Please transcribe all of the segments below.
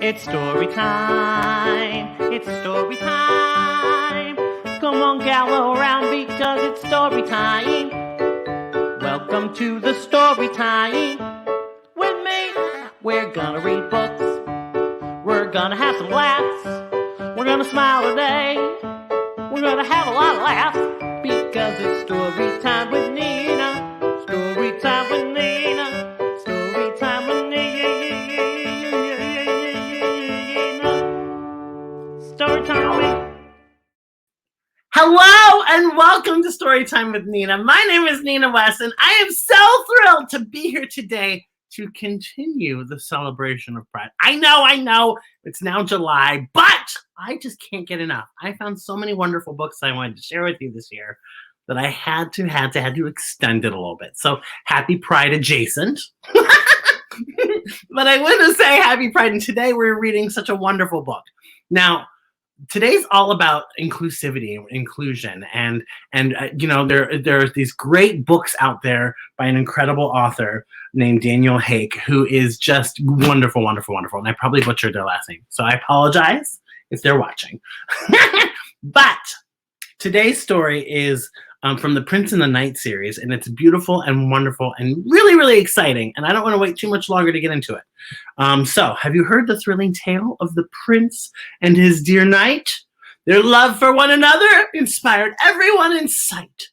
It's story time. It's story time. Come on, gather around because it's story time. Welcome to the story time with me. We're gonna read books. We're gonna have some laughs. We're gonna smile today. We're gonna have a lot of laughs because it's story time with Nina. Story time with Nina. Story time with Nina. Story time with Nina. Hello and welcome to Storytime with Nina. My name is Nina West and I am so thrilled to be here today to continue the celebration of Pride. I know, it's now July, but I just can't get enough. I found so many wonderful books I wanted to share with you this year that I had to extend it a little bit. So happy Pride adjacent. But I want to say happy Pride, and today we're reading such a wonderful book. Now, today's all about inclusivity and inclusion, and there are these great books out there by an incredible author named Daniel Haack, who is just wonderful, and I probably butchered their last name, so I apologize if they're watching. But today's story is from the Prince and the Knight series, and it's beautiful and wonderful and really, really exciting, and I don't want to wait too much longer to get into it. So, have you heard the thrilling tale of the prince and his dear knight? Their love for one another inspired everyone in sight.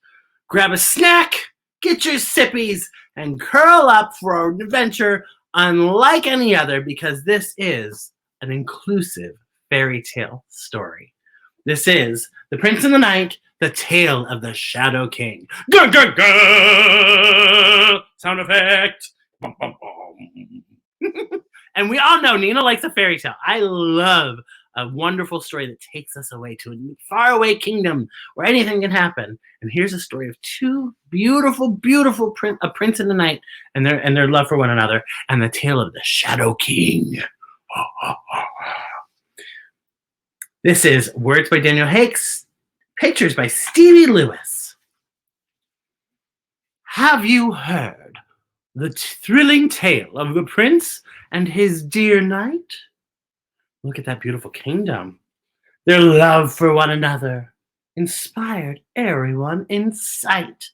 Grab a snack, get your sippies, and curl up for an adventure unlike any other, because this is an inclusive fairy tale story. This is The Prince and the Knight, the Tale of the Shadow King. Gah, gah, gah! Sound effect. Bum, bum, bum. And we all know Nina likes a fairy tale. I love a wonderful story that takes us away to a faraway kingdom where anything can happen. And here's a story of two beautiful a prince and a knight and their love for one another, and the tale of the Shadow King. This is words by Daniel Haack, pictures by Stevie Lewis. Have you heard the thrilling tale of the prince and his dear knight? Look at that beautiful kingdom. Their love for one another inspired everyone in sight.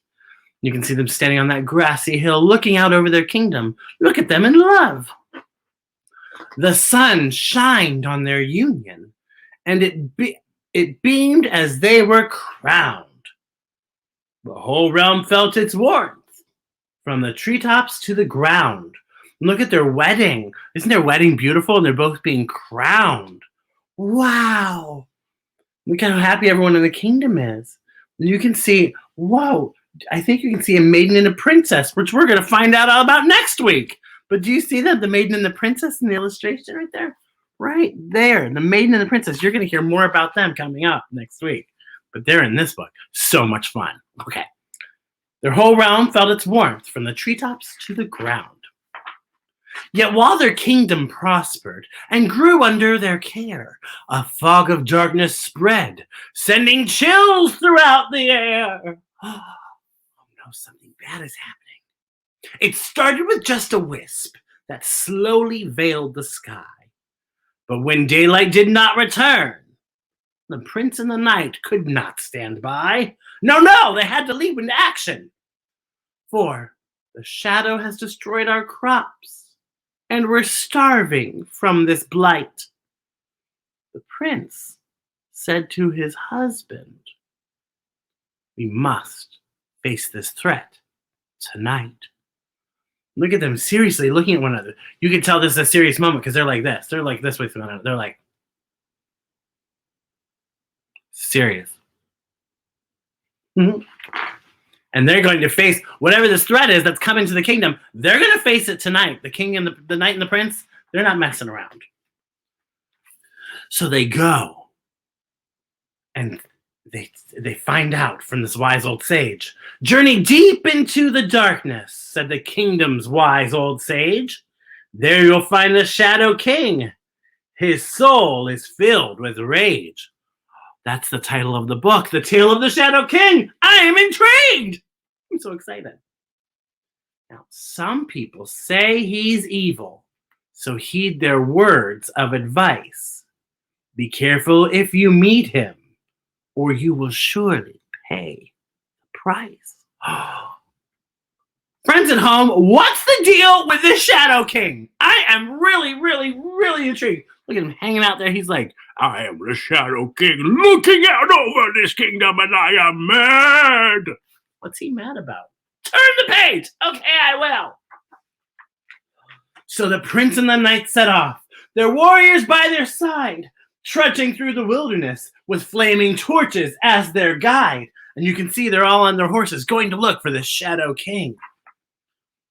You can see them standing on that grassy hill looking out over their kingdom. Look at them in love. The sun shined on their union, and it beamed as they were crowned. The whole realm felt its warmth, from the treetops to the ground. Look at their wedding. Isn't their wedding beautiful? And they're both being crowned. Wow. Look how happy everyone in the kingdom is. And you can see, whoa, I think you can see a maiden and a princess, which we're going to find out all about next week. But do you see that? The maiden and the princess in the illustration right there? Right there. The maiden and the princess. You're going to hear more about them coming up next week. But they're in this book. So much fun. Okay. Their whole realm felt its warmth, from the treetops to the ground. Yet while their kingdom prospered and grew under their care, a fog of darkness spread, sending chills throughout the air. Oh no, something bad is happening. It started with just a wisp that slowly veiled the sky. But when daylight did not return, the prince and the knight could not stand by. No, they had to leap into action. For the shadow has destroyed our crops, and we're starving from this blight. The prince said to his husband, we must face this threat tonight. Look at them seriously looking at one another. You can tell this is a serious moment because they're like this. They're like this with one another. They're like, serious. Mm-hmm. And they're going to face whatever this threat is that's coming to the kingdom. They're going to face it tonight. The king and the knight and the prince, they're not messing around. So they go. And they find out from this wise old sage. Journey deep into the darkness, said the kingdom's wise old sage. There you'll find the Shadow King. His soul is filled with rage. That's the title of the book, The Tale of the Shadow King. I am intrigued. I'm so excited. Now, some people say he's evil, So heed their words of advice. Be careful if you meet him, or you will surely pay the price. Friends at home, what's the deal with this Shadow King? I am really, really, really intrigued. Look at him hanging out there. He's like, I am the Shadow King looking out over this kingdom and I am mad. What's he mad about? Turn the page. Okay, I will. So the prince and the knight set off, their warriors by their side, trudging through the wilderness with flaming torches as their guide. And you can see they're all on their horses going to look for the Shadow King.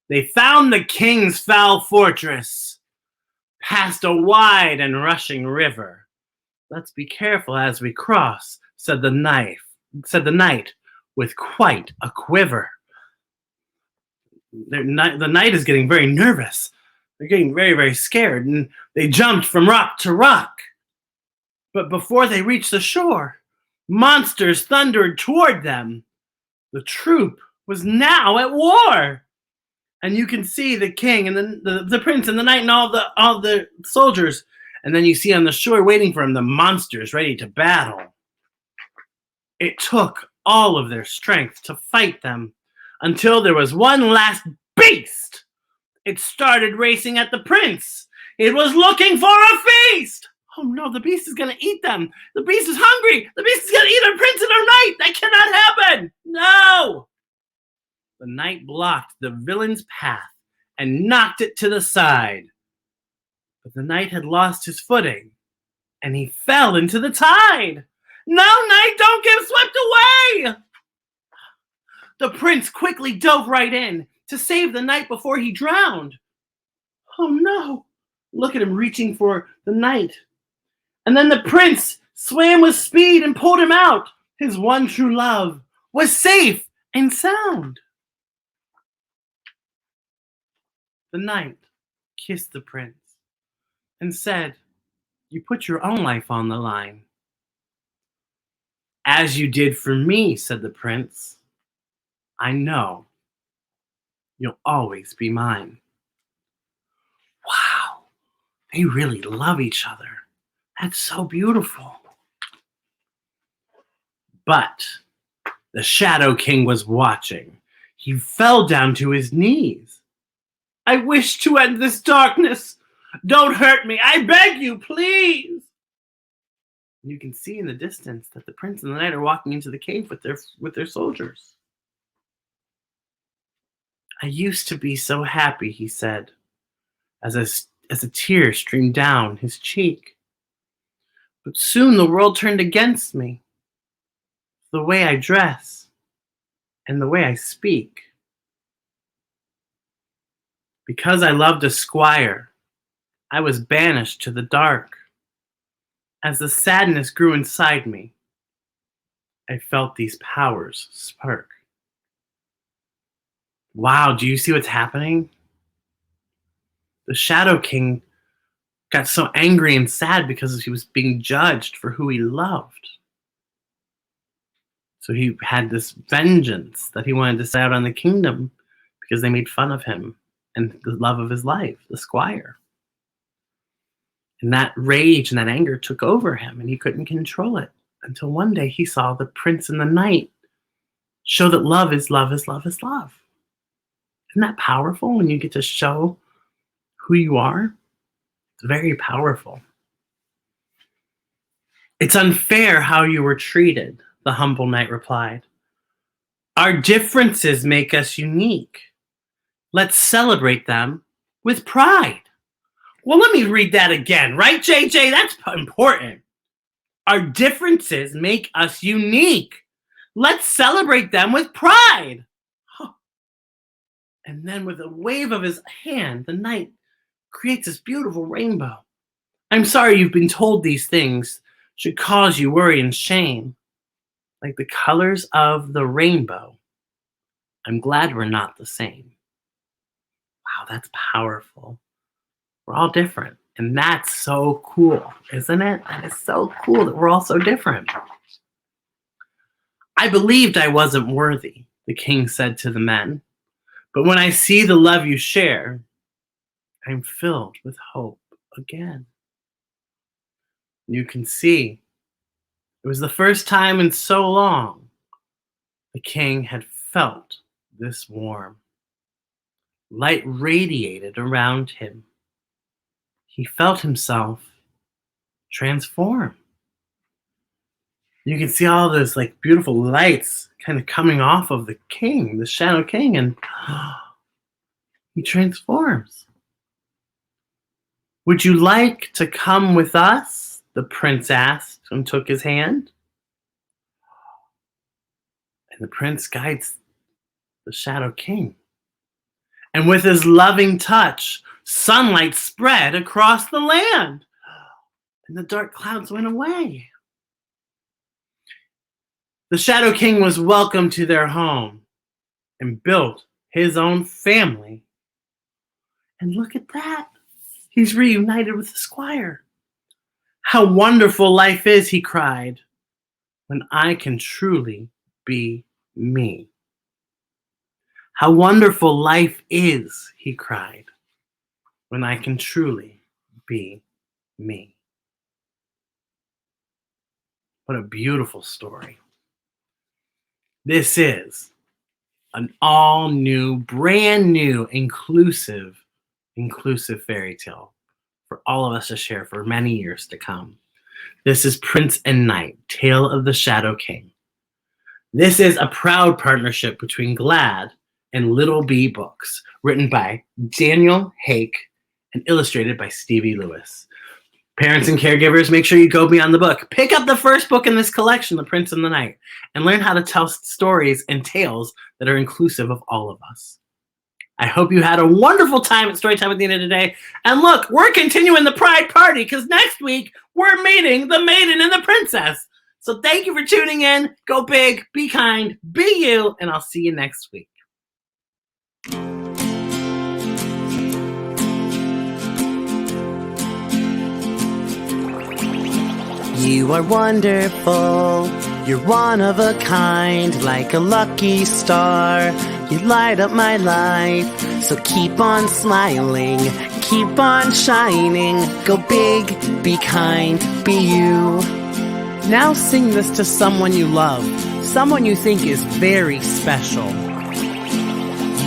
They found the king's foul fortress, past a wide and rushing river. Let's be careful as we cross, said the knight with quite a quiver. The knight is getting very nervous. They're getting very, very scared, and they jumped from rock to rock. But before they reached the shore, monsters thundered toward them. The troop was now at war. And you can see the king and the prince and the knight and all the soldiers. And then you see on the shore waiting for him the monsters ready to battle. It took all of their strength to fight them until there was one last beast. It started racing at the prince. It was looking for a feast. Oh no, the beast is going to eat them. The beast is hungry. The beast is going to eat our prince and our knight. That cannot happen. No. The knight blocked the villain's path and knocked it to the side. But the knight had lost his footing and he fell into the tide. No, knight, don't get swept away. The prince quickly dove right in to save the knight before he drowned. Oh no. Look at him reaching for the knight. And then the prince swam with speed and pulled him out. His one true love was safe and sound. The knight kissed the prince and said, you put your own life on the line. As you did for me, said the prince, I know you'll always be mine. Wow, they really love each other. That's so beautiful. But the Shadow King was watching. He fell down to his knees. I wish to end this darkness. Don't hurt me. I beg you, please. You can see in the distance that the prince and the knight are walking into the cave with their soldiers. I used to be so happy, he said, as a tear streamed down his cheek. But soon the world turned against me. The way I dress and the way I speak. Because I loved a squire, I was banished to the dark. As the sadness grew inside me, I felt these powers spark. Wow, do you see what's happening? The Shadow King got so angry and sad because he was being judged for who he loved. So he had this vengeance that he wanted to set out on the kingdom because they made fun of him and the love of his life, the squire. And that rage and that anger took over him and he couldn't control it until one day he saw the prince and the knight show that love is love is love is love. Isn't that powerful when you get to show who you are? It's very powerful. It's unfair how you were treated, the humble knight replied. Our differences make us unique. Let's celebrate them with pride. Well, let me read that again, right, JJ? That's important. Our differences make us unique. Let's celebrate them with pride. Huh. And then with a wave of his hand, the knight creates this beautiful rainbow. I'm sorry you've been told these things should cause you worry and shame. Like the colors of the rainbow, I'm glad we're not the same. Wow, that's powerful. We're all different. And that's so cool, isn't it? That is so cool that we're all so different. I believed I wasn't worthy, the king said to the men. But when I see the love you share, I'm filled with hope again. You can see it was the first time in so long the king had felt this warm. Light radiated around him. He felt himself transform. You can see all those like beautiful lights kind of coming off of the king, the Shadow King, and he transforms. Would you like to come with us? The prince asked and took his hand. And the prince guides the Shadow King. And with his loving touch, sunlight spread across the land. And the dark clouds went away. The Shadow King was welcomed to their home and built his own family. And look at that. He's reunited with the squire. How wonderful life is, he cried, when I can truly be me. How wonderful life is, he cried, when I can truly be me. What a beautiful story. This is an all new, brand new, inclusive fairy tale for all of us to share for many years to come. This is Prince and Knight, Tale of the Shadow King. This is a proud partnership between GLAAD and Little Bee Books, written by Daniel Haack and illustrated by Stevie Lewis. Parents and caregivers, make sure you go beyond the book. Pick up the first book in this collection, The Prince and the Knight, and learn how to tell stories and tales that are inclusive of all of us. I hope you had a wonderful time at Storytime at the end of the day. And look, we're continuing the Pride Party because next week we're meeting the Maiden and the Princess. So thank you for tuning in. Go big, be kind, be you, and I'll see you next week. You are wonderful, you're one of a kind, like a lucky star. You light up my life, so keep on smiling, keep on shining. Go big, be kind, be you. Now sing this to someone you love, someone you think is very special.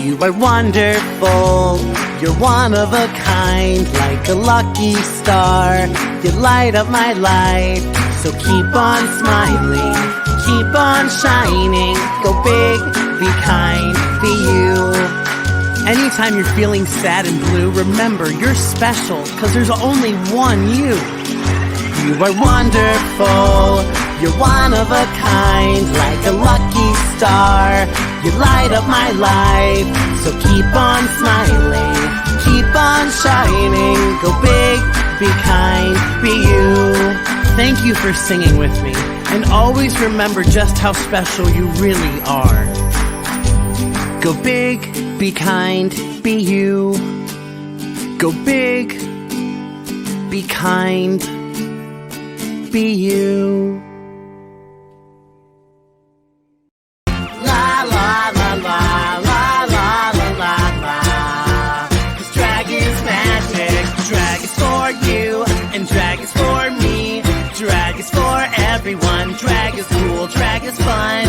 You are wonderful, you're one of a kind, like a lucky star. You light up my life, so keep on smiling, keep on shining. Go big, be kind, be you. Anytime you're feeling sad and blue, remember you're special, cause there's only one you. You are wonderful, you're one of a kind, like a lucky star. You light up my life, so keep on smiling, keep on shining. Go big, be kind, be you. Thank you for singing with me, and always remember just how special you really are. Go big, be kind, be you. Go big, be kind, be you. La la la la la la la la la. 'Cause drag is magic, drag is for you, and drag is for me. Drag is for everyone, drag is cool, drag is fun.